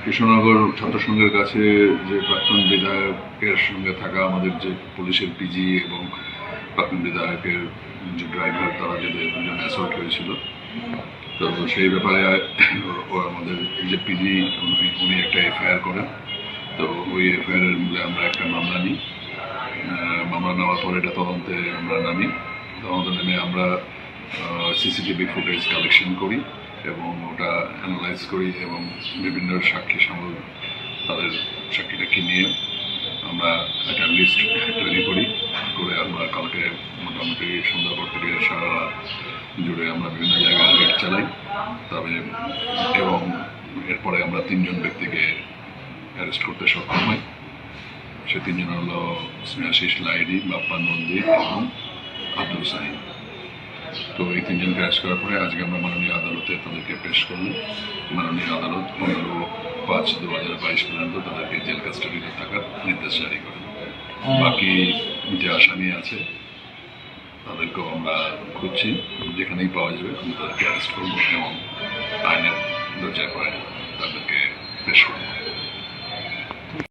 কৃষ্ণনগর ছাত্র সংঘের কাছে যে প্রাক্তন বিধায়কের সঙ্গে থাকা আমাদের যে পুলিশের পিজি এবং প্রাক্তন বিধায়কের যে ড্রাইভার তারা যে দুজন অ্যাসল্ট হয়েছিল, তো সেই ব্যাপারে আমাদের যে পিজি উনি একটা এফআইআর করেন। তো ওই এফআইআরের মূলে আমরা একটা মামলা নিই। মামলা নেওয়ার পরে এটা তদন্তে আমরা নামি। তদন্তে নেমে আমরা সিসিটিভি ফুটেজ কালেকশন করি এবং ওটা অ্যানালাইজ করি এবং বিভিন্ন সাক্ষী সামল তাদের সাক্ষীটাকে নিয়ে আমরা একটা লিস্ট তৈরি করি। করে আমরা কালকে মোটামুটি সন্ধ্যা পর থেকে সারা রাত জুড়ে আমরা বিভিন্ন জায়গায় রেড চালাই। তবে এবং এরপরে আমরা 3 জন ব্যক্তিকে অ্যারেস্ট করতে সক্ষম হই। সে 3 জন হলো স্নেহাশিস লাইডি, বাপ্পা নন্দী এবং আব্দুল সাহিদ। তো এই 3 জনকে অ্যারেস্ট করার পরে আজকে আমরা মাননীয় আদালতে তাদেরকে পেশ করলাম। মাননীয় আদালত 15/5/2022 পর্যন্ত তাদেরকে জেল কাস্টাডিতে থাকার নির্দেশ জারি করেন। বাকি যে আসামি আছে তাদেরকেও আমরা খুঁজছি, যেখানেই পাওয়া যাবে আমরা তাদেরকে অ্যারেস্ট করবো এবং আইনের দরজায় পড়ে তাদেরকে পেশ করবো।